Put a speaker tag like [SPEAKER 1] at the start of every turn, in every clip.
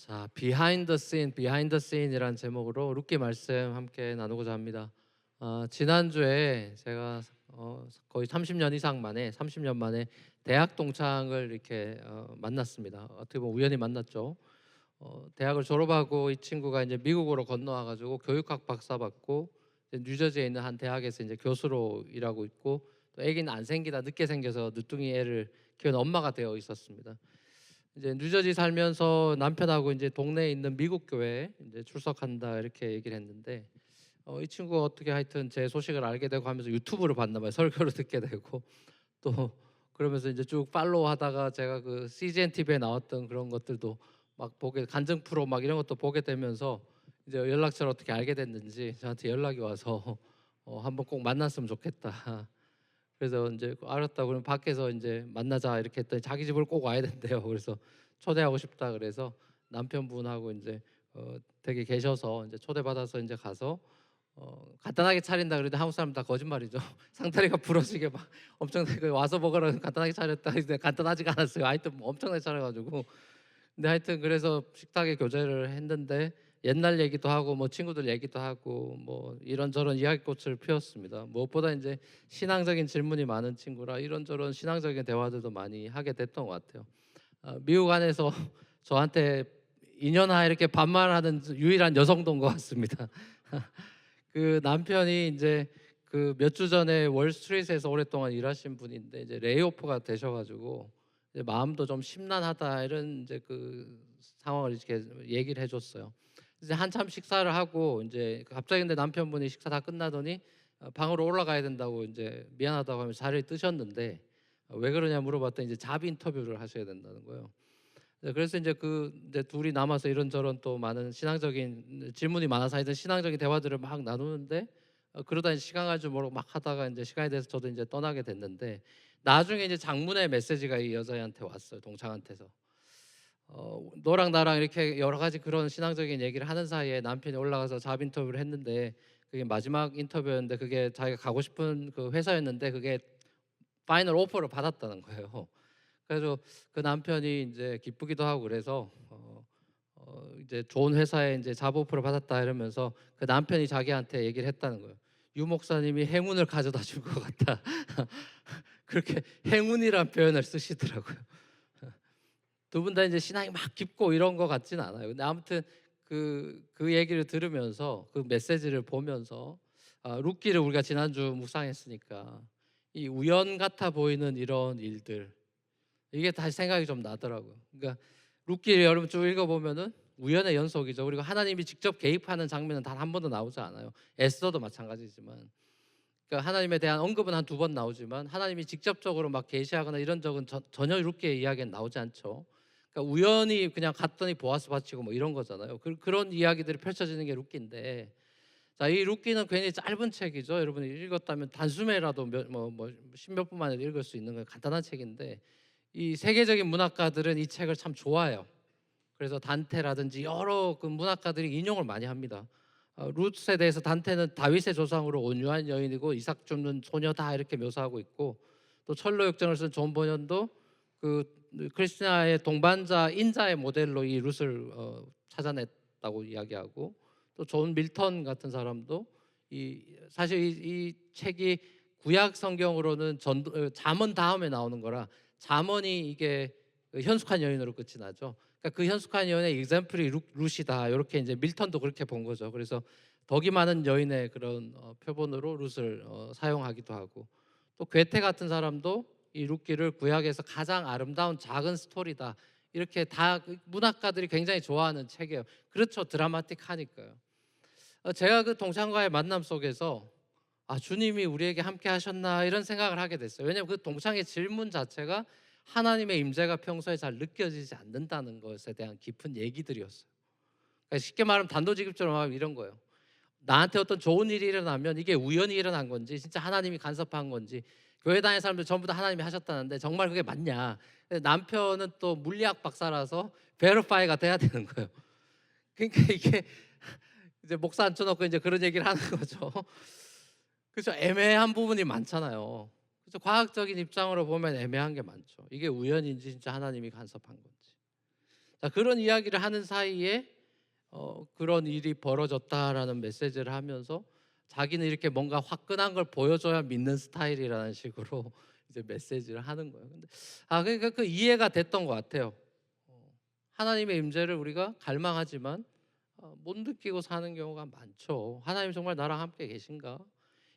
[SPEAKER 1] 자, 비하인드 씬이라는 제목으로 룻기 말씀 함께 나누고자 합니다. 지난주에 제가 거의 30년 이상 만에 30년 만에 대학 동창을 이렇게 만났습니다. 어떻게 보면 우연히 만났죠. 대학을 졸업하고 이 친구가 이제 미국으로 건너와 가지고 교육학 박사 받고 이제 뉴저지에 있는 한 대학에서 이제 교수로 일하고 있고, 또 아기는 안 생기다 늦게 생겨서 늦둥이 애를 키운 엄마가 되어 있었습니다. 이제 뉴저지 살면서 남편하고 이제 동네에 있는 미국 교회에 이제 출석한다 이렇게 얘기를 했는데, 이 친구가 어떻게 하여튼 제 소식을 알게 되고 하면서 유튜브를 봤나 봐요. 설교를 듣게 되고 또 그러면서 이제 쭉 팔로우하다가 제가 그 CGN TV에 나왔던 그런 것들도 막 보게, 간증 프로 막 이런 것도 보게 되면서 이제 연락처를 어떻게 알게 됐는지 저한테 연락이 와서 한번 꼭 만났으면 좋겠다. 그래서 이제 알았다고 그러면 밖에서 이제 만나자 이렇게 했더니 자기 집을 꼭 와야 된대요. 그래서 초대하고 싶다 그래서 남편분하고 이제 댁에 계셔서 이제 초대받아서 이제 가서 간단하게 차린다 그러는데 한국 사람 다 거짓말이죠. 상다리가 부러지게 막 엄청나게 와서 먹으라 간단하게 차렸다 근데 간단하지가 않았어요. 하여튼 뭐 엄청나게 차려가지고. 근데 하여튼 그래서 식탁에 교제를 했는데 옛날 얘기도 하고 뭐 친구들 얘기도 하고 뭐 이런저런 이야기꽃을 피웠습니다. 무엇보다 이제 신앙적인 질문이 많은 친구라 이런저런 신앙적인 대화들도 많이 하게 됐던 것 같아요. 미국 안에서 저한테 2년하 이렇게 반말하는 유일한 여성도 온 것 같습니다. 그 남편이 이제 그 몇 주 전에 월스트리트에서 오랫동안 일하신 분인데 이제 레이오프가 되셔가지고 이제 마음도 좀 심란하다 이런 이제 그 상황을 이렇게 얘기를 해줬어요. 이제 한참 식사를 하고 이제 갑자기 근데 남편분이 식사 다 끝나더니 방으로 올라가야 된다고 이제 미안하다고 하면서 자리를 뜨셨는데, 왜 그러냐 물어봤더니 이제 잡 인터뷰를 하셔야 된다는 거예요. 네, 그래서 이제 그 이제 둘이 남아서 이런저런 또 많은 신앙적인 질문이 많아서 하여튼 신앙적인 대화들을 막 나누는데, 그러다 이제 시간 갈 줄 모르고 막 하다가 이제 시간이 돼서 저도 이제 떠나게 됐는데, 나중에 이제 장문의 메시지가 이 여자애한테 왔어요. 동창한테서. 너랑 나랑 이렇게 여러 가지 그런 신앙적인 얘기를 하는 사이에 남편이 올라가서 잡 인터뷰를 했는데, 그게 마지막 인터뷰였는데 그게 자기가 가고 싶은 그 회사였는데 그게 파이널 오퍼를 받았다는 거예요. 그래서 그 남편이 이제 기쁘기도 하고 그래서 이제 좋은 회사에 이제 잡 오퍼를 받았다 이러면서 그 남편이 자기한테 얘기를 했다는 거예요. 유 목사님이 행운을 가져다 준 것 같다. 그렇게 행운이란 표현을 쓰시더라고요. 두 분 다 이제 신앙이 막 깊고 이런 것 같지는 않아요. 근데 아무튼 그 얘기를 들으면서 그 메시지를 보면서, 룻기를 우리가 지난주 묵상했으니까 이 우연 같아 보이는 이런 일들, 이게 다시 생각이 좀 나더라고요. 그러니까 룻기를 여러분 쭉 읽어보면은 우연의 연속이죠. 그리고 하나님이 직접 개입하는 장면은 단 한 번도 나오지 않아요. 에스더도 마찬가지지만. 그러니까 하나님에 대한 언급은 한 두 번 나오지만 하나님이 직접적으로 막 계시하거나 이런 적은 전혀 룻기의 이야기는 나오지 않죠. 그러니까 우연히 그냥 갔더니 보아스 바치고 뭐 이런 거잖아요. 그런 이야기들이 펼쳐지는 게 룻기인데, 자, 이 룻기는 괜히 짧은 책이죠. 여러분이 읽었다면 단숨에라도 십몇 분 만에 읽을 수 있는 간단한 책인데, 이 세계적인 문학가들은 이 책을 참 좋아해요. 그래서 단테라든지 여러 그 문학가들이 인용을 많이 합니다. 룻에 대해서 단테는 다윗의 조상으로 온유한 여인이고 이삭 줍는 소녀다 이렇게 묘사하고 있고, 또 철로 역정을 쓴 존 버년도 그 크리스티나의 동반자 인자의 모델로 이 룻을 찾아냈다고 이야기하고, 또 존 밀턴 같은 사람도 사실 이 책이 구약 성경으로는 잠언 다음에 나오는 거라 잠언이 이게 그 현숙한 여인으로 끝이 나죠. 그러니까 그 현숙한 여인의 example이 룻이다. 이렇게 이제 밀턴도 그렇게 본 거죠. 그래서 덕이 많은 여인의 그런 표본으로 룻을 사용하기도 하고, 또 괴테 같은 사람도 이 룻기를 구약에서 가장 아름다운 작은 스토리다. 이렇게 다 문학가들이 굉장히 좋아하는 책이에요. 그렇죠. 드라마틱하니까요. 제가 그 동창과의 만남 속에서 주님이 우리에게 함께 하셨나 이런 생각을 하게 됐어요. 왜냐하면 그 동창의 질문 자체가 하나님의 임재가 평소에 잘 느껴지지 않는다는 것에 대한 깊은 얘기들이었어요. 그러니까 쉽게 말하면 단도직입적으로 말하면 이런 거예요. 나한테 어떤 좋은 일이 일어나면 이게 우연히 일어난 건지 진짜 하나님이 간섭한 건지, 교회 다니는 사람들 전부 다 하나님이 하셨다는데 정말 그게 맞냐. 남편은 또 물리학 박사라서 베리파이가 돼야 되는 거예요. 그러니까 이게 이제 목사 앉혀놓고 이제 그런 얘기를 하는 거죠. 그래서 애매한 부분이 많잖아요. 그래서 과학적인 입장으로 보면 애매한 게 많죠. 이게 우연인지 진짜 하나님이 간섭한 건지. 자, 그런 이야기를 하는 사이에 그런 일이 벌어졌다라는 메시지를 하면서 자기는 이렇게 뭔가 화끈한 걸 보여줘야 믿는 스타일이라는 식으로 이제 메시지를 하는 거예요. 근데 그러니까 그 이해가 됐던 것 같아요. 하나님의 임재를 우리가 갈망하지만 못 느끼고 사는 경우가 많죠. 하나님 정말 나랑 함께 계신가?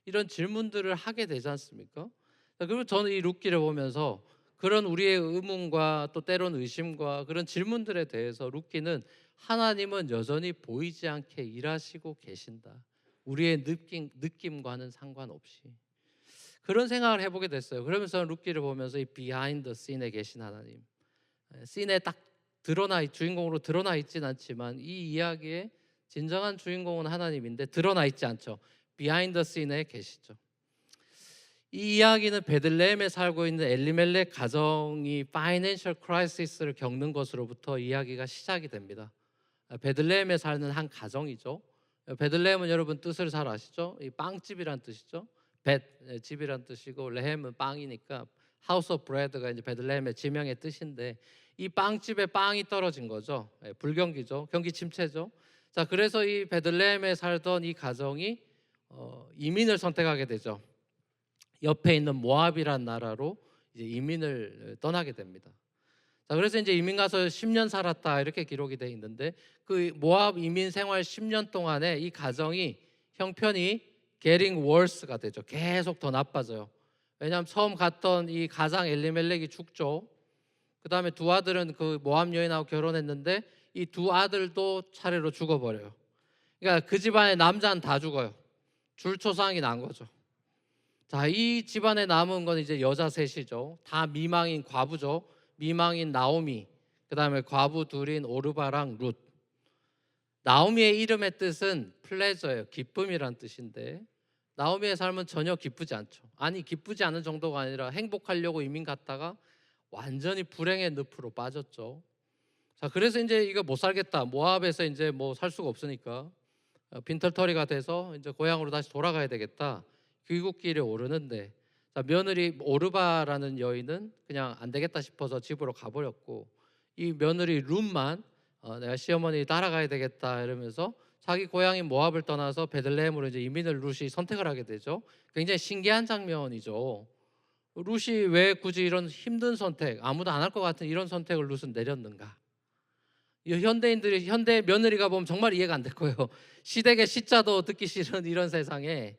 [SPEAKER 1] 이런 질문들을 하게 되지 않습니까? 그리고 저는 이 룻기를 보면서 그런 우리의 의문과 또 때론 의심과 그런 질문들에 대해서 룻기는 하나님은 여전히 보이지 않게 일하시고 계신다. 우리의 느낌과는 상관없이 그런 생각을 해보게 됐어요. 그러면서 룻기를 보면서 이 비하인드 씬에 계신 하나님, 씬에 딱 주인공으로 드러나 있진 않지만 이 이야기의 진정한 주인공은 하나님인데 드러나 있지 않죠. 비하인드 씬에 계시죠. 이 이야기는 베들레헴에 살고 있는 엘리멜렉 가정이 파이낸셜 크라이시스를 겪는 것으로부터 이야기가 시작이 됩니다. 베들레헴에 사는 한 가정이죠. 베들레헴은 여러분 뜻을 잘 아시죠? 이 빵집이란 뜻이죠. 집이란 뜻이고 레헴은 빵이니까 하우스 오브 브레드가 이제 베들레헴의 지명의 뜻인데 이 빵집에 빵이 떨어진 거죠. 불경기죠. 경기 침체죠. 자, 그래서 이 베들레헴에 살던 이 가정이 이민을 선택하게 되죠. 옆에 있는 모압이란 나라로 이제 이민을 떠나게 됩니다. 자, 그래서 이제 이민 가서 10년 살았다 이렇게 기록이 돼 있는데 그 모압 이민 생활 10년 동안에 이 가정이 형편이 getting worse가 되죠. 계속 더 나빠져요. 왜냐하면 처음 갔던 이 가장 엘리멜렉이 죽죠. 그 다음에 두 아들은 그 모압 여인하고 결혼했는데 이 두 아들도 차례로 죽어버려요. 그러니까 그 집안의 남자는 다 죽어요. 줄초상이 난 거죠. 자, 이 집안에 남은 건 이제 여자 셋이죠. 다 미망인 과부죠. 미망인 나오미, 그 다음에 과부 둘인 오르바랑 룻. 나오미의 이름의 뜻은 플레저예요. 기쁨이란 뜻인데 나오미의 삶은 전혀 기쁘지 않죠. 아니, 기쁘지 않은 정도가 아니라 행복하려고 이민 갔다가 완전히 불행의 늪으로 빠졌죠. 자, 그래서 이제 이거 못 살겠다. 모압에서 이제 뭐 살 수가 없으니까 빈털터리가 돼서 이제 고향으로 다시 돌아가야 되겠다. 귀국길에 오르는데 자, 며느리 오르바라는 여인은 그냥 안 되겠다 싶어서 집으로 가버렸고 이 며느리 룻만 내가 시어머니 따라가야 되겠다 이러면서 자기 고향인 모압을 떠나서 베들레헴으로 이제 이민을 룻이 선택을 하게 되죠. 굉장히 신기한 장면이죠. 룻이 왜 굳이 이런 힘든 선택, 아무도 안 할 것 같은 이런 선택을 룻은 내렸는가? 현대 며느리가 보면 정말 이해가 안 될 거예요. 시댁의 시자도 듣기 싫은 이런 세상에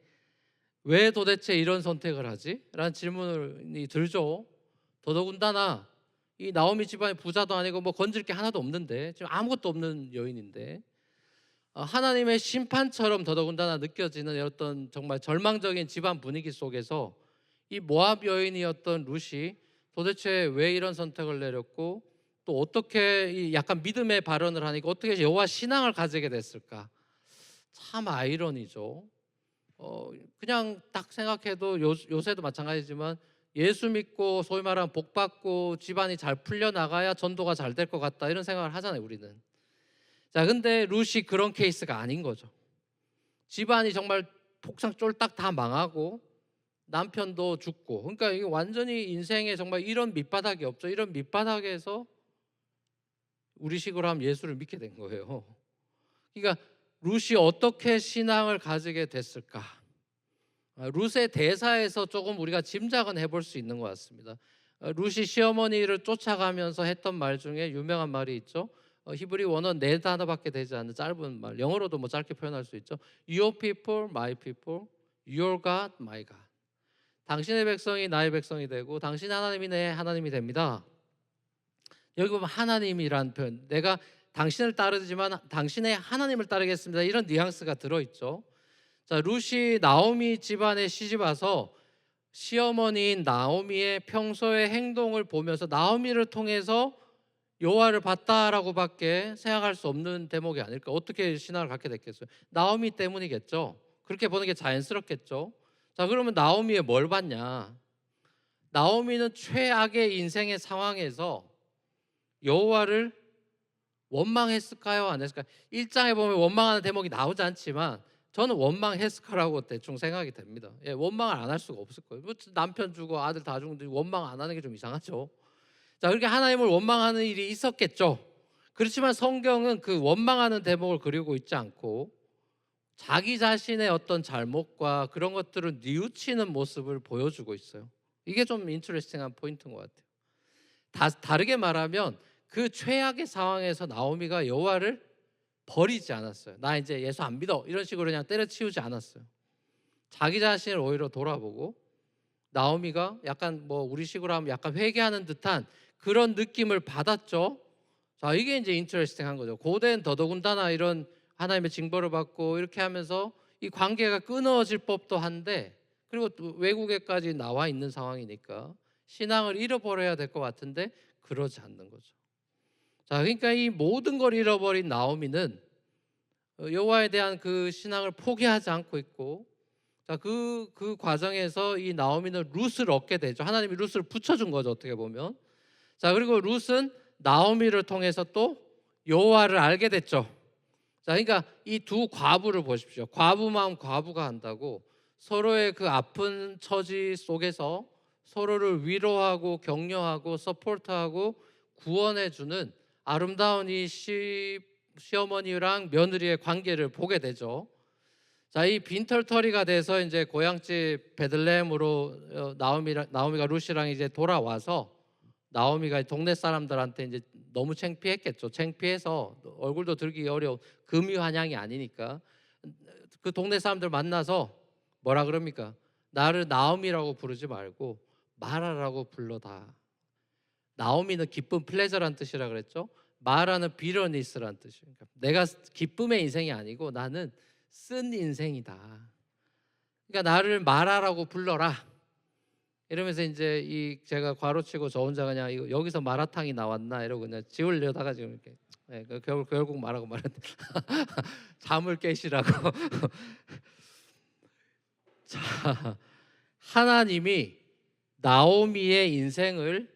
[SPEAKER 1] 왜 도대체 이런 선택을 하지? 라는 질문이 들죠. 더더군다나 이 나오미 집안의 부자도 아니고 뭐 건질 게 하나도 없는데 지금 아무것도 없는 여인인데 하나님의 심판처럼 더더군다나 느껴지는 어떤 정말 절망적인 집안 분위기 속에서 이 모압 여인이었던 룻이 도대체 왜 이런 선택을 내렸고 또 어떻게 이 약간 믿음의 발언을 하니까 어떻게 여호와 신앙을 가지게 됐을까? 참 아이러니죠. 그냥 딱 생각해도 요새도 마찬가지지만 예수 믿고 소위 말하면 복 받고 집안이 잘 풀려 나가야 전도가 잘 될 것 같다 이런 생각을 하잖아요, 우리는. 자, 근데 룻이 그런 케이스가 아닌 거죠. 집안이 정말 폭삭 쫄딱 다 망하고 남편도 죽고, 그러니까 이게 완전히 인생에 정말 이런 밑바닥이 없죠. 이런 밑바닥에서 우리식으로 하면 예수를 믿게 된 거예요. 그러니까 룻이 어떻게 신앙을 가지게 됐을까? 룻의 대사에서 조금 우리가 짐작은 해볼 수 있는 것 같습니다. 룻이 시어머니를 쫓아가면서 했던 말 중에 유명한 말이 있죠. 히브리 원어는 4단어밖에 되지 않는 짧은 말, 영어로도 뭐 짧게 표현할 수 있죠. Your people, my people, Your God, my God. 당신의 백성이 나의 백성이 되고 당신 하나님이 내 하나님이 됩니다. 여기 보면 하나님이란 표현, 내가 당신을 따르지만 당신의 하나님을 따르겠습니다, 이런 뉘앙스가 들어있죠. 자, 룻이 나오미 집안에 시집 와서 시어머니인 나오미의 평소의 행동을 보면서 나오미를 통해서 여호와를 봤다라고밖에 생각할 수 없는 대목이 아닐까. 어떻게 신앙을 갖게 됐겠어요? 나오미 때문이겠죠. 그렇게 보는 게 자연스럽겠죠. 자, 그러면 나오미에 뭘 봤냐? 나오미는 최악의 인생의 상황에서 여호와를 원망했을까요? 안 했을까요? 1장에 보면 원망하는 대목이 나오지 않지만 저는 원망했을 거라고 대충 생각이 됩니다. 원망을 안 할 수가 없을 거예요. 뭐 남편 주고 아들 다 주는데 원망 안 하는 게 좀 이상하죠. 자, 그렇게 하나님을 원망하는 일이 있었겠죠. 그렇지만 성경은 그 원망하는 대목을 그리고 있지 않고 자기 자신의 어떤 잘못과 그런 것들을 뉘우치는 모습을 보여주고 있어요. 이게 좀 인터레스팅한 포인트인 것 같아요. 다르게 말하면 그 최악의 상황에서 나오미가 여호와를 버리지 않았어요. 나 이제 예수 안 믿어 이런 식으로 그냥 때려치우지 않았어요. 자기 자신을 오히려 돌아보고 나오미가 약간 뭐 우리식으로 하면 약간 회개하는 듯한 그런 느낌을 받았죠. 자, 이게 이제 인터레스팅한 거죠. 고대는 더더군다나 이런 하나님의 징벌을 받고 이렇게 하면서 이 관계가 끊어질 법도 한데, 그리고 또 외국에까지 나와 있는 상황이니까 신앙을 잃어버려야 될 것 같은데 그러지 않는 거죠. 자, 그러니까 이 모든 걸 잃어버린 나오미는 여호와에 대한 그 신앙을 포기하지 않고 있고, 자, 그 과정에서 이 나오미는 룻을 얻게 되죠. 하나님이 룻을 붙여준 거죠, 어떻게 보면. 자, 그리고 룻은 나오미를 통해서 또 여호와를 알게 됐죠. 자, 그러니까 이 두 과부를 보십시오. 과부 마음 과부가 한다고 서로의 그 아픈 처지 속에서 서로를 위로하고 격려하고 서포트하고 구원해주는 아름다운 이 시어머니랑 며느리의 관계를 보게 되죠. 자, 이 빈털터리가 돼서 이제 고향집 베들레헴으로 나오미가 룻이랑 이제 돌아와서 나오미가 동네 사람들한테 이제 너무 창피했겠죠. 창피해서 얼굴도 들기 어려운 금유한양이 아니니까 그 동네 사람들 만나서 뭐라 그럽니까? 나를 나오미라고 부르지 말고 마라라고 불러다. 나오미는 기쁨, 플레저란 뜻이라 그랬죠. 마라는 비러니스란 뜻이에요. 그러니까 내가 기쁨의 인생이 아니고 나는 쓴 인생이다. 그러니까 나를 마라라고 불러라. 이러면서 이제 이 제가 괄호치고 저 혼자 그냥 이거 여기서 마라탕이 나왔나 이러고 그냥 지우려다가 지금 이렇게 결국 말하고 말았는데 잠을 깨시라고. 자, 하나님이 나오미의 인생을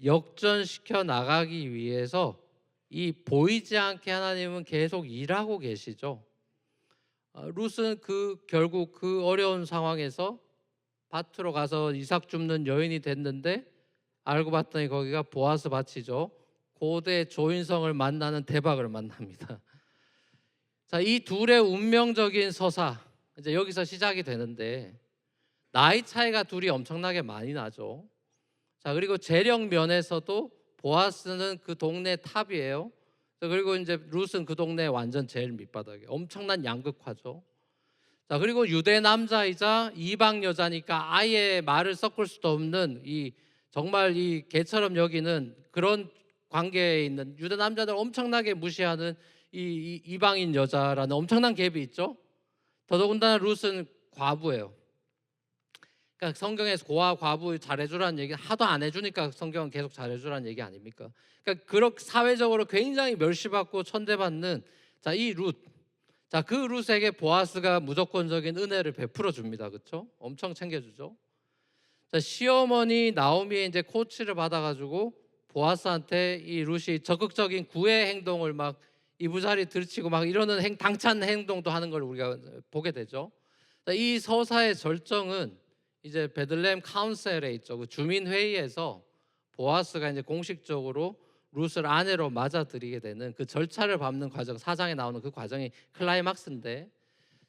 [SPEAKER 1] 역전시켜 나가기 위해서 이 보이지 않게 하나님은 계속 일하고 계시죠. 룻은 결국 그 어려운 상황에서 밭으로 가서 이삭 줍는 여인이 됐는데 알고 봤더니 거기가 보아스 밭이죠. 고대 조인성을 만나는 대박을 만납니다. 자, 이 둘의 운명적인 서사 이제 여기서 시작이 되는데 나이 차이가 둘이 엄청나게 많이 나죠. 자, 그리고 재력 면에서도 보아스는 그 동네 탑이에요. 그리고 이제 룻은 그 동네 완전 제일 밑바닥에 엄청난 양극화죠. 자, 그리고 유대 남자이자 이방 여자니까 아예 말을 섞을 수도 없는 이 정말 이 개처럼 여기는 그런 관계에 있는 유대 남자들 엄청나게 무시하는 이 이방인 여자라는 엄청난 갭이 있죠. 더더군다나 룻은 과부예요. 그러니까 성경에서 고아 과부 잘해주라는 얘기 하도 안 해주니까 성경은 계속 잘해주라는 얘기 아닙니까? 그러니까 그렇게 사회적으로 굉장히 멸시받고 천대받는 자, 이 룻. 자, 그 룻에게 보아스가 무조건적인 은혜를 베풀어 줍니다. 그렇죠? 엄청 챙겨주죠. 자, 시어머니 나오미의 이제 코치를 받아가지고 보아스한테 이 룻이 적극적인 구애 행동을 막 이부자리 들치고 막 이러는 당찬 행동도 하는 걸 우리가 보게 되죠. 자, 이 서사의 절정은 이제 베들레헴 카운셀에 있죠. 그 주민 회의에서 보아스가 이제 공식적으로 룻을 아내로 맞아들이게 되는 그 절차를 밟는 과정, 사장에 나오는 그 과정이 클라이막스인데,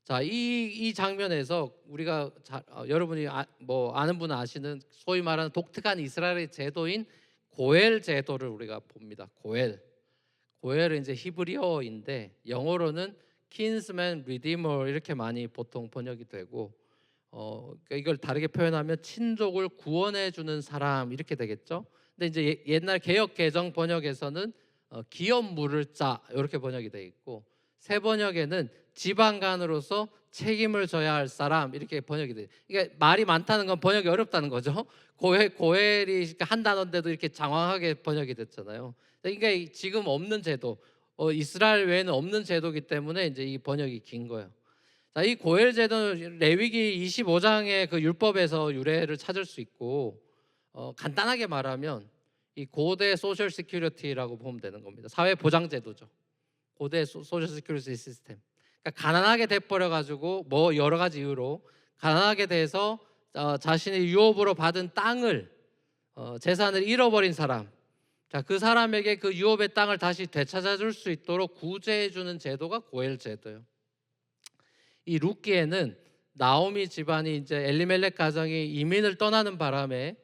[SPEAKER 1] 자, 이 장면에서 우리가 여러분이 아는 분은 아시는 소위 말하는 독특한 이스라엘의 제도인 고엘 제도를 우리가 봅니다. 고엘은 이제 히브리어인데 영어로는 kinsman redeemer 이렇게 많이 보통 번역이 되고 그러니까 이걸 다르게 표현하면 친족을 구원해 주는 사람 이렇게 되겠죠. 근데 이제 옛날 개역 개정 번역에서는 기업 물을 자 이렇게 번역이 돼 있고 새 번역에는 지방간으로서 책임을 져야 할 사람 이렇게 번역이 돼. 그러니까 말이 많다는 건 번역이 어렵다는 거죠. 고엘이 한 단어인데도 이렇게 장황하게 번역이 됐잖아요. 그러니까 지금 없는 제도, 이스라엘 외에는 없는 제도이기 때문에 이제 이 번역이 긴 거예요. 자, 이 고엘 제도는 레위기 25장의 그 율법에서 유래를 찾을 수 있고 간단하게 말하면 이 고대 소셜 시큐리티라고 보면 되는 겁니다. 사회 보장 제도죠. 고대 소셜 시큐리티 시스템. 그러니까 가난하게 돼버려 가지고 뭐 여러 가지 이유로 가난하게 돼서 자신의 유업으로 받은 땅을 재산을 잃어버린 사람, 자, 그 사람에게 그 유업의 땅을 다시 되찾아줄 수 있도록 구제해주는 제도가 고엘 제도예요. 이 룻기에는 나오미 집안이 이제 엘리멜렉 가정이 이민을 떠나는 바람에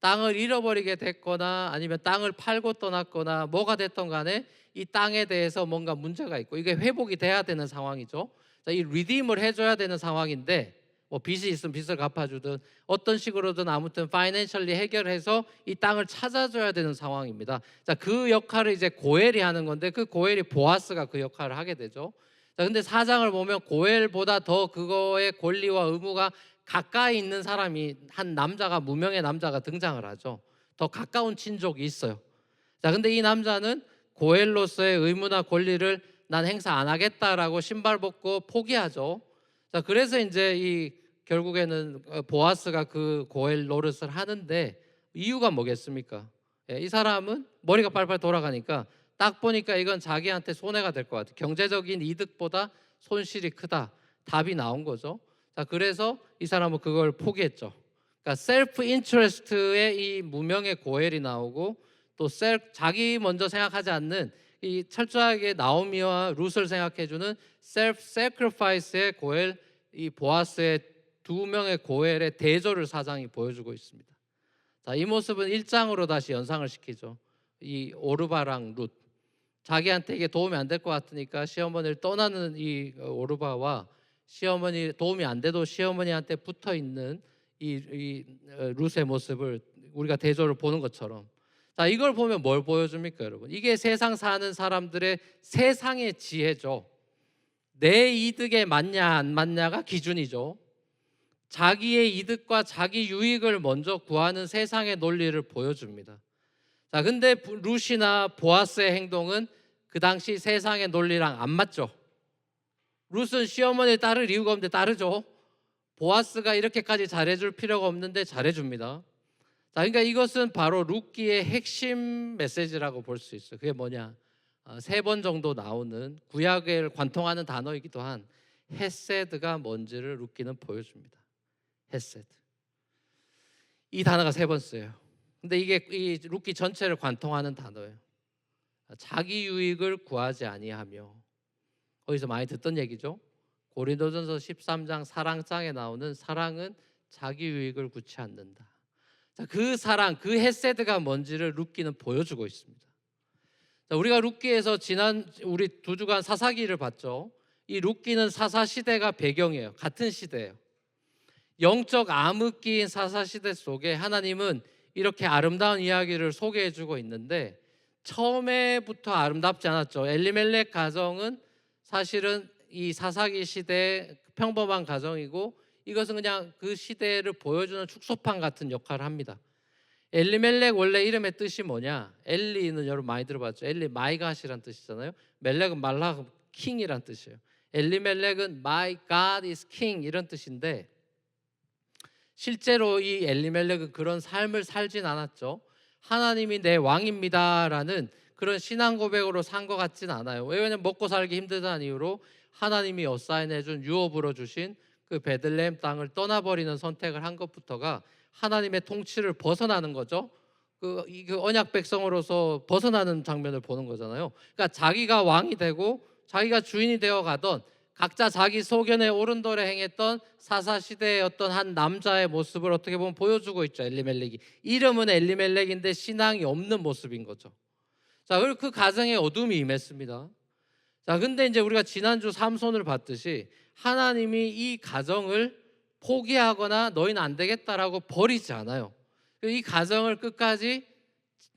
[SPEAKER 1] 땅을 잃어버리게 됐거나 아니면 땅을 팔고 떠났거나 뭐가 됐던 간에 이 땅에 대해서 뭔가 문제가 있고 이게 회복이 돼야 되는 상황이죠. 자, 이 리딤을 해줘야 되는 상황인데 뭐 빚이 있으면 빚을 갚아주든 어떤 식으로든 아무튼 파이낸셜리 해결해서 이 땅을 찾아줘야 되는 상황입니다. 자, 그 역할을 이제 고엘이 하는 건데 그 고엘이 보아스가 그 역할을 하게 되죠. 자, 근데 사장을 보면 고엘보다 더 그거의 권리와 의무가 가까이 있는 사람이 한 남자가 무명의 남자가 등장을 하죠. 더 가까운 친족이 있어요. 자, 근데 이 남자는 고엘로서의 의무나 권리를 난 행사 안 하겠다라고 신발 벗고 포기하죠. 자, 그래서 이제 이 결국에는 보아스가 그 고엘 노릇을 하는데 이유가 뭐겠습니까? 예, 이 사람은 머리가 빨빨 돌아가니까 딱 보니까 이건 자기한테 손해가 될 것 같아. 경제적인 이득보다 손실이 크다. 답이 나온 거죠. 자, 그래서 이 사람은 그걸 포기했죠. 그러니까 셀프 인트레스트의 이 무명의 고엘이 나오고 또 자기 먼저 생각하지 않는 이 철저하게 나오미와 룻을 생각해주는 셀프 세크리파이스의 고엘, 이 보아스의 두 명의 고엘의 대조를 사장이 보여주고 있습니다. 자, 이 모습은 1장으로 다시 연상을 시키죠. 이 오르바랑 룻, 자기한테 이게 도움이 안 될 것 같으니까 시어머니를 떠나는 이 오르바와 시어머니 도움이 안 돼도 시어머니한테 붙어 있는 이 룻의 모습을 우리가 대조를 보는 것처럼, 자, 이걸 보면 뭘 보여줍니까, 여러분? 이게 세상 사는 사람들의 세상의 지혜죠. 내 이득에 맞냐 안 맞냐가 기준이죠. 자기의 이득과 자기 유익을 먼저 구하는 세상의 논리를 보여줍니다. 자, 근데 룻이나 보아스의 행동은 그 당시 세상의 논리랑 안 맞죠. 룻은 시어머니를 따를 이유가 없는데 따르죠. 보아스가 이렇게까지 잘해줄 필요가 없는데 잘해줍니다. 자, 그러니까 이것은 바로 룻기의 핵심 메시지라고 볼 수 있어요. 그게 뭐냐? 3번 정도 나오는 구약을 관통하는 단어이기도 한 헤세드가 뭔지를 룻기는 보여줍니다. 헤세드. 이 단어가 3번 쓰여요. 근데 이게 이 룻기 전체를 관통하는 단어예요. 자기 유익을 구하지 아니하며, 어디서 많이 듣던 얘기죠. 고린도전서 13장 사랑장에 나오는 사랑은 자기 유익을 구치 않는다. 자, 그 사랑, 그 헤세드가 뭔지를 룻기는 보여주고 있습니다. 자, 우리가 룻기에서 지난 우리 2주간 사사기를 봤죠. 이 룻기는 사사시대가 배경이에요. 같은 시대예요. 영적 암흑기인 사사시대 속에 하나님은 이렇게 아름다운 이야기를 소개해주고 있는데 처음에부터 아름답지 않았죠. 엘리멜렉 가정은 사실은 이 사사기 시대의 평범한 가정이고 이것은 그냥 그 시대를 보여주는 축소판 같은 역할을 합니다. 엘리멜렉 원래 이름의 뜻이 뭐냐? 엘리는 여러분 많이 들어봤죠. 엘리 마이갓이란 뜻이잖아요. 멜렉은 말라 킹이란 뜻이에요. 엘리멜렉은 My God is King 이런 뜻인데 실제로 이 엘리멜렉은 그런 삶을 살진 않았죠. 하나님이 내 왕입니다라는 그런 신앙 고백으로 산 것 같진 않아요. 왜냐하면 먹고 살기 힘들다는 이유로 하나님이 어사인해준 유업으로 주신 그 베들레헴 땅을 떠나버리는 선택을 한 것부터가 하나님의 통치를 벗어나는 거죠. 그 언약 백성으로서 벗어나는 장면을 보는 거잖아요. 그러니까 자기가 왕이 되고 자기가 주인이 되어 가던 각자 자기 소견에 오른돌에 행했던 사사시대의 어떤 한 남자의 모습을 어떻게 보면 보여주고 있죠. 엘리멜렉이 이름은 엘리멜렉인데 신앙이 없는 모습인 거죠. 자, 그리고 그 가정에 어둠이 임했습니다. 자, 근데 이제 우리가 지난주 삼손을 봤듯이 하나님이 이 가정을 포기하거나 너희는 안 되겠다라고 버리지 않아요. 이 가정을 끝까지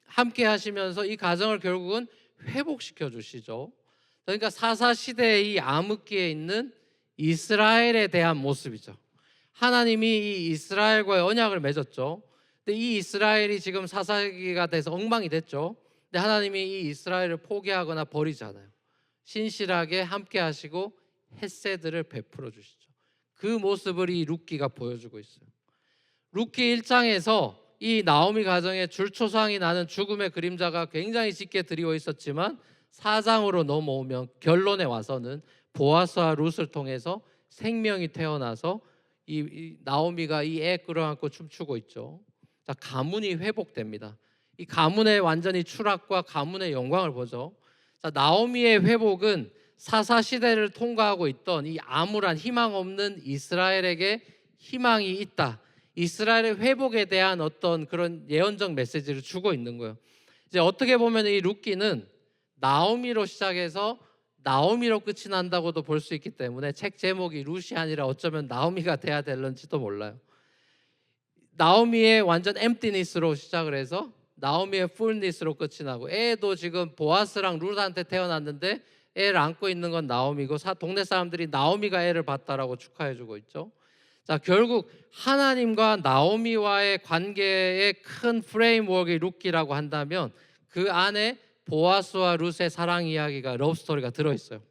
[SPEAKER 1] 함께 하시면서 이 가정을 결국은 회복시켜 주시죠. 그러니까 사사시대의 이 암흑기에 있는 이스라엘에 대한 모습이죠. 하나님이 이 이스라엘과의 언약을 맺었죠. 근데 이 이스라엘이 지금 사사기가 돼서 엉망이 됐죠. 근데 하나님이 이 이스라엘을 포기하거나 버리지 않아요. 신실하게 함께 하시고 헤세드를 베풀어 주시죠. 그 모습을 이 룻기가 보여주고 있어요. 룻기 1장에서 이 나오미 가정에 줄초상이 나는 죽음의 그림자가 굉장히 짙게 드리워 있었지만 4장으로 넘어오면 결론에 와서는 보아스와 룻을 통해서 생명이 태어나서 이 나오미가 이 애 끌어안고 춤추고 있죠. 자, 가문이 회복됩니다. 이 가문의 완전히 추락과 가문의 영광을 보죠. 자, 나오미의 회복은 사사 시대를 통과하고 있던 이 암울한 희망 없는 이스라엘에게 희망이 있다. 이스라엘의 회복에 대한 어떤 그런 예언적 메시지를 주고 있는 거예요. 이제 어떻게 보면 이 룻기는 나오미로 시작해서 나오미로 끝이 난다고도 볼 수 있기 때문에 책 제목이 룻이 아니라 어쩌면 나오미가 돼야 될런지도 몰라요. 나오미의 완전 엠티니스로 시작을 해서 나오미의 풀니스로 끝이 나고, 애도 지금 보아스랑 룻한테 태어났는데 애를 안고 있는 건 나오미고, 동네 사람들이 나오미가 애를 봤다라고 축하해주고 있죠. 자, 결국 하나님과 나오미와의 관계의 큰 프레임워크가 룻기라고 한다면 그 안에 보아스와 룻의 사랑 이야기가, 러브스토리가 들어있어요.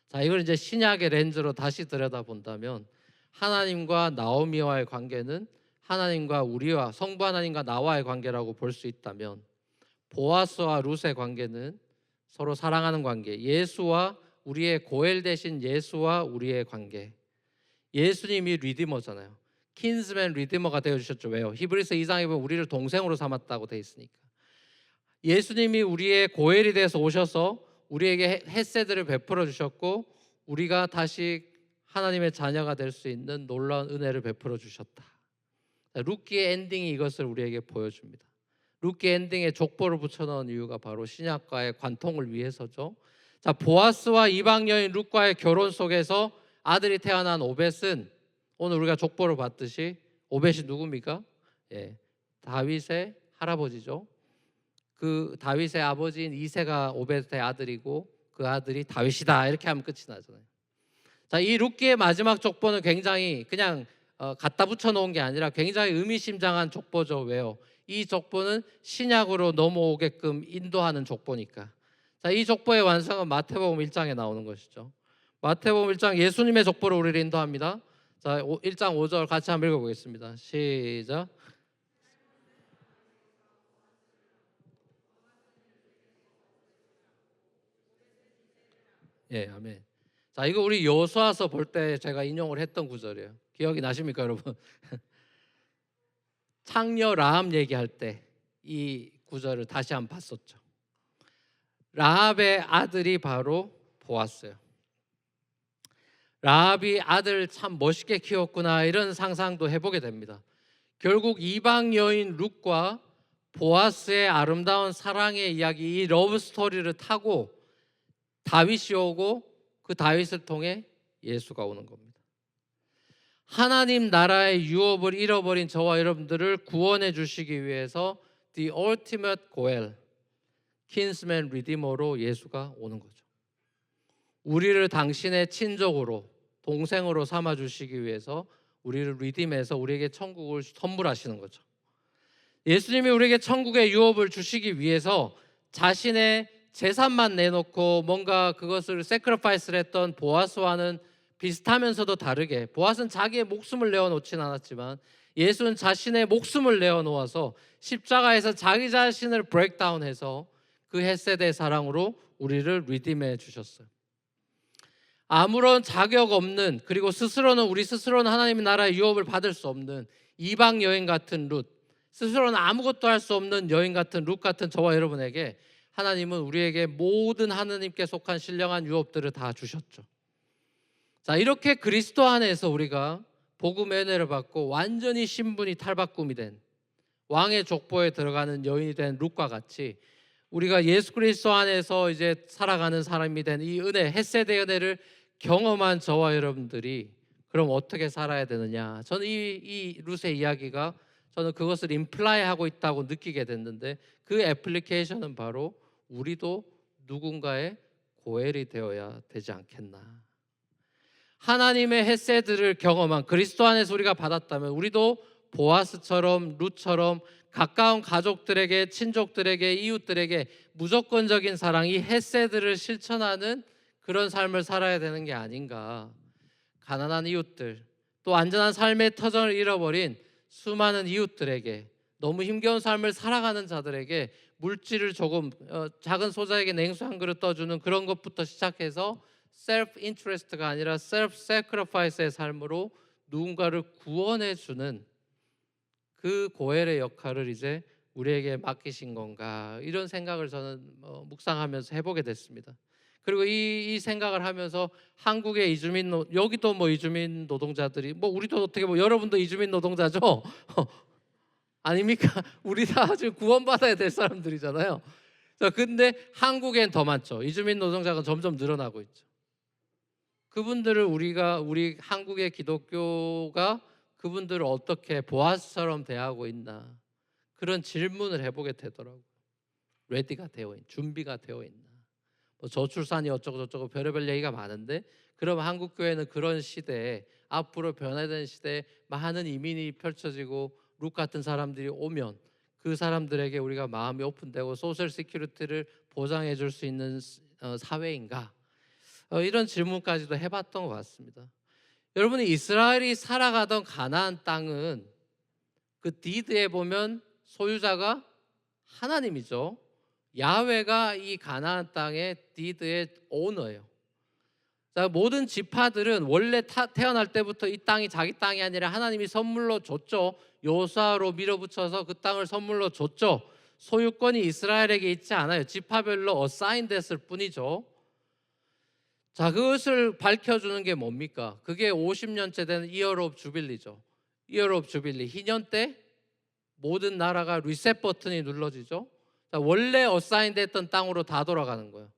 [SPEAKER 1] 자, 이걸 이제 신약의 렌즈로 다시 들여다본다면 하나님과 나오미와의 관계는 하나님과 우리와, 성부 하나님과 나와의 관계라고 볼 수 있다면, 보아스와 룻의 관계는 서로 사랑하는 관계, 예수와 우리의 고엘 대신 예수와 우리의 관계. 예수님이 리디머잖아요. 킨스맨 리디머가 되어주셨죠. 왜요? 히브리서 2장에 보면 우리를 동생으로 삼았다고 돼 있으니까. 예수님이 우리의 고엘이 돼서 오셔서 우리에게 헤세드를 베풀어 주셨고, 우리가 다시 하나님의 자녀가 될 수 있는 놀라운 은혜를 베풀어 주셨다. 룻기의 엔딩이 이것을 우리에게 보여줍니다. 룻기 엔딩에 족보를 붙여넣은 이유가 바로 신약과의 관통을 위해서죠. 자, 보아스와 이방 여인 룻과의 결혼 속에서 아들이 태어난 오벳은, 오늘 우리가 족보를 봤듯이 오벳이 누굽니까? 다윗의 할아버지죠. 그 다윗의 아버지인 이새가 오벳의 아들이고 그 아들이 다윗이다, 이렇게 하면 끝이 나잖아요. 자, 이 룻기의 마지막 족보는 굉장히 그냥 갖다 붙여 놓은 게 아니라 굉장히 의미심장한 족보죠. 왜요? 이 족보는 신약으로 넘어오게끔 인도하는 족보니까. 자, 이 족보의 완성은 마태복음 1장에 나오는 것이죠. 마태복음 1장 예수님의 족보를 우리를 인도합니다. 자, 1장 5절 같이 한번 읽어보겠습니다. 시작. 예, 아멘. 자, 이거 우리 여호수아서 볼 때 제가 인용을 했던 구절이에요. 기억이 나십니까, 여러분? 창녀 라합 얘기할 때 이 구절을 다시 한번 봤었죠. 라합의 아들이 바로 보았어요. 라합이 아들 참 멋있게 키웠구나, 이런 상상도 해보게 됩니다. 결국 이방 여인 룻과 보아스의 아름다운 사랑의 이야기, 이 러브 스토리를 타고 다윗이 오고 그 다윗을 통해 예수가 오는 겁니다. 하나님 나라의 유업을 잃어버린 저와 여러분들을 구원해 주시기 위해서 The ultimate goal, kinsman redeemer로 예수가 오는 거죠. 우리를 당신의 친족으로, 동생으로 삼아 주시기 위해서 우리를 리딤해서 우리에게 천국을 선물하시는 거죠. 예수님이 우리에게 천국의 유업을 주시기 위해서 자신의 재산만 내놓고 뭔가 그것을 세크리파이스를 했던 보아스와는 비슷하면서도 다르게, 보아스는 자기의 목숨을 내어놓진 않았지만 예수는 자신의 목숨을 내어놓아서 십자가에서 자기 자신을 브레이크다운해서 그 헤세드의 사랑으로 우리를 리딤해 주셨어요. 아무런 자격 없는, 그리고 우리 스스로는 하나님의 나라의 유업을 받을 수 없는 이방 여인 같은 룻, 스스로는 아무것도 할 수 없는 여인 같은 룻 같은 저와 여러분에게 하나님은 우리에게 모든 하나님께 속한 신령한 유업들을 다 주셨죠. 자, 이렇게 그리스도 안에서 우리가 복음의 은혜를 받고 완전히 신분이 탈바꿈이 된, 왕의 족보에 들어가는 여인이 된 룻과 같이 우리가 예수 그리스도 안에서 이제 살아가는 사람이 된 이 은혜, 헤세드의 은혜를 경험한 저와 여러분들이 그럼 어떻게 살아야 되느냐? 저는 이 룻의 이야기가, 저는 그것을 임플라이하고 있다고 느끼게 됐는데, 그 애플리케이션은 바로 우리도 누군가의 고엘이 되어야 되지 않겠나. 하나님의 헤세드를 경험한 그리스도 안에서 우리가 받았다면 우리도 보아스처럼 룻처럼 가까운 가족들에게, 친족들에게, 이웃들에게 무조건적인 사랑, 이 헤세드를 실천하는 그런 삶을 살아야 되는 게 아닌가. 가난한 이웃들, 또 안전한 삶의 터전을 잃어버린 수많은 이웃들에게, 너무 힘겨운 삶을 살아가는 자들에게 물질을 조금, 작은 소자에게 냉수 한 그릇 떠주는 그런 것부터 시작해서 셀프 인트레스트가 아니라 셀프 세크리파이스의 삶으로 누군가를 구원해 주는 그 고엘의 역할을 이제 우리에게 맡기신 건가, 이런 생각을 저는 묵상하면서 해보게 됐습니다. 그리고 이 생각을 하면서 한국의 여기도 뭐 이주민 노동자들이, 뭐 우리도 어떻게 보면 여러분도 이주민 노동자죠? 아닙니까? 우리 다 지금 구원받아야 될 사람들이잖아요. 자, 근데 한국엔 더 많죠. 이주민 노동자가 점점 늘어나고 있죠. 그분들을 우리 한국의 기독교가 그분들을 어떻게 보아스처럼 대하고 있나, 그런 질문을 해보게 되더라고요. 레디가 되어 있나, 준비가 되어 있나. 뭐 저출산이 어쩌고 저쩌고 별의별 얘기가 많은데, 그럼 한국 교회는 그런 시대에, 앞으로 변화되는 시대에 많은 이민이 펼쳐지고 룩 같은 사람들이 오면 그 사람들에게 우리가 마음이 오픈되고 소셜 시큐리티를 보장해 줄 수 있는 사회인가? 이런 질문까지도 해봤던 것 같습니다. 여러분이 이스라엘이 살아가던 가나안 땅은 그 디드에 보면 소유자가 하나님이죠. 야훼가 이 가나안 땅의 디드의 오너예요. 자, 모든 지파들은 원래 태어날 때부터 이 땅이 자기 땅이 아니라 하나님이 선물로 줬죠. 여호수아로 밀어붙여서 그 땅을 선물로 줬죠. 소유권이 이스라엘에게 있지 않아요. 지파별로 어사인 됐을 뿐이죠. 자, 그것을 밝혀주는 게 뭡니까? 그게 50년째 되는 이어 오브 주빌리죠. 이어 오브 주빌리, 희년 때 모든 나라가 리셋 버튼이 눌러지죠. 자, 원래 어사인 됐던 땅으로 다 돌아가는 거예요.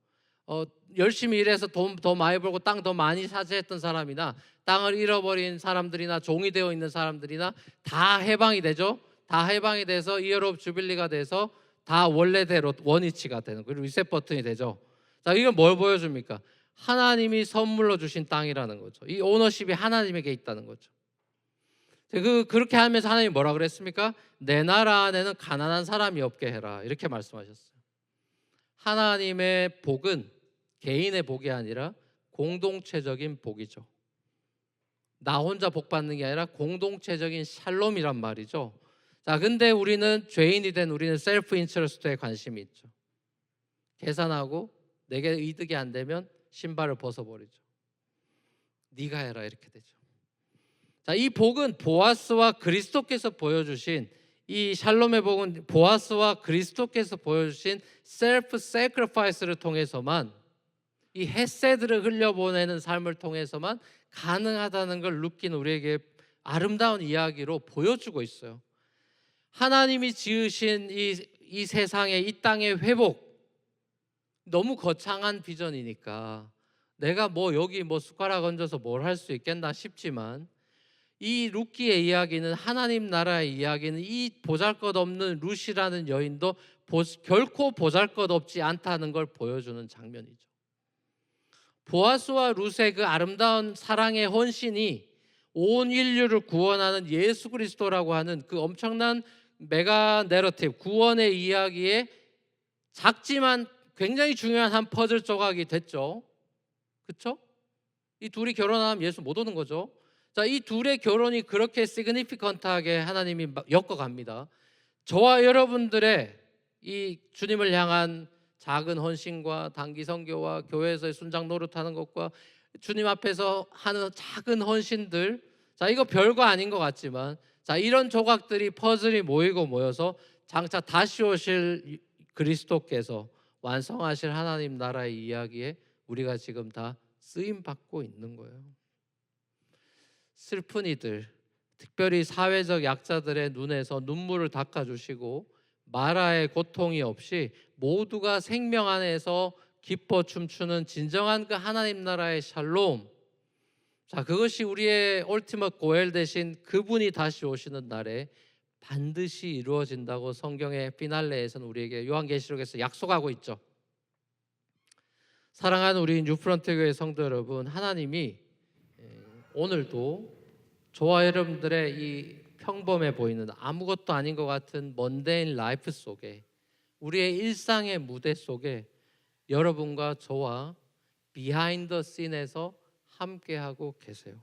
[SPEAKER 1] 열심히 일해서 돈 더 많이 벌고 땅 더 많이 차지했던 사람이나 땅을 잃어버린 사람들이나 종이 되어 있는 사람들이나 다 해방이 되죠. 다 해방이 돼서 이어 오브 주빌리가 돼서 다 원래대로 원위치가 되는, 그리고 리셋 버튼이 되죠. 자, 이건 뭘 보여줍니까? 하나님이 선물로 주신 땅이라는 거죠. 이 오너십이 하나님에게 있다는 거죠. 그렇게 하면서 하나님이 뭐라 그랬습니까? 내 나라 안에는 가난한 사람이 없게 해라, 이렇게 말씀하셨어요. 하나님의 복은 개인의 복이 아니라 공동체적인 복이죠. 나 혼자 복 받는 게 아니라 공동체적인 샬롬이란 말이죠. 자, 근데 우리는 죄인이 된 우리는 셀프 인터레스트에 관심이 있죠. 계산하고 내게 이득이 안 되면 신발을 벗어버리죠. 네가 해라, 이렇게 되죠. 자, 이 복은 보아스와 그리스도께서 보여주신, 이 샬롬의 복은 보아스와 그리스도께서 보여주신 셀프 세크리파이스를 통해서만, 이 헤세드를 흘려보내는 삶을 통해서만 가능하다는 걸 느낀 우리에게 아름다운 이야기로 보여주고 있어요. 하나님이 지으신 이 세상의, 이 땅의 회복, 너무 거창한 비전이니까 내가 뭐 여기 뭐 숟가락 얹어서 뭘 할 수 있겠나 싶지만, 이 룻기의 이야기는, 하나님 나라의 이야기는 이 보잘것없는 룻이라는 여인도 결코 보잘것없지 않다는 걸 보여주는 장면이죠. 보아스와 룻의 그 아름다운 사랑의 헌신이 온 인류를 구원하는 예수 그리스도라고 하는 그 엄청난 메가 내러티브, 구원의 이야기에 작지만 굉장히 중요한 한 퍼즐 조각이 됐죠. 그렇죠? 이 둘이 결혼하면 예수 못 오는 거죠. 자, 이 둘의 결혼이 그렇게 시그니피컨트하게 하나님이 엮어갑니다. 저와 여러분들의 이 주님을 향한 작은 헌신과 단기 선교와 교회에서의 순장 노릇하는 것과 주님 앞에서 하는 작은 헌신들, 자, 이거 별거 아닌 것 같지만, 자, 이런 조각들이, 퍼즐이 모여서 장차 다시 오실 그리스도께서 완성하실 하나님 나라의 이야기에 우리가 지금 다 쓰임 받고 있는 거예요. 슬픈 이들, 특별히 사회적 약자들의 눈에서 눈물을 닦아주시고 마라의 고통이 없이 모두가 생명 안에서 기뻐 춤추는 진정한 그 하나님 나라의 샬롬, 자, 그것이 우리의 올티머 고엘 대신 그분이 다시 오시는 날에 반드시 이루어진다고 성경의 피날레에서는 우리에게 요한계시록에서 약속하고 있죠. 사랑하는 우리 뉴프런트 교회 성도 여러분, 하나님이 오늘도 저와 여러분들의 이 평범해 보이는 아무것도 아닌 것 같은 먼데인 라이프 속에, 우리의 일상의 무대 속에 여러분과 저와 비하인드 씬에서 함께하고 계세요.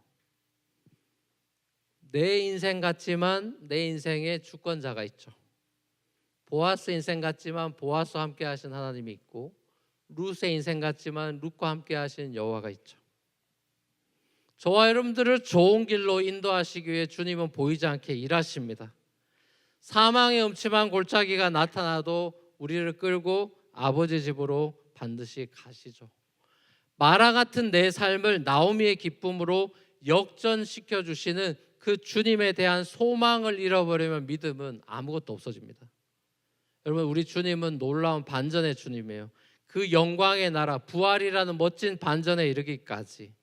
[SPEAKER 1] 내 인생 같지만 내 인생에 주권자가 있죠. 보아스 인생 같지만 보아스와 함께 하신 하나님이 있고, 룻의 인생 같지만 룻과 함께 하신 여호와가 있죠. 저와 여러분들을 좋은 길로 인도하시기 위해 주님은 보이지 않게 일하십니다. 사망의 음침한 골짜기가 나타나도 우리를 끌고 아버지 집으로 반드시 가시죠. 마라 같은 내 삶을 나오미의 기쁨으로 역전시켜 주시는 그 주님에 대한 소망을 잃어버리면 믿음은 아무것도 없어집니다. 여러분, 우리 주님은 놀라운 반전의 주님이에요. 그 영광의 나라, 부활이라는 멋진 반전에 이르기까지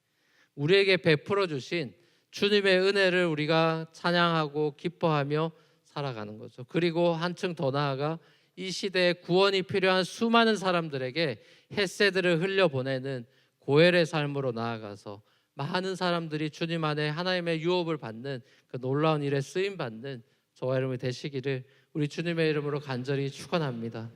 [SPEAKER 1] 우리에게 베풀어 주신 주님의 은혜를 우리가 찬양하고 기뻐하며 살아가는 거죠. 그리고 한층 더 나아가 이 시대에 구원이 필요한 수많은 사람들에게 헷세들을 흘려보내는 고엘의 삶으로 나아가서 많은 사람들이 주님 안에 하나님의 유업을 받는 그 놀라운 일에 쓰임 받는 저와 여러분이 되시기를 우리 주님의 이름으로 간절히 축원합니다.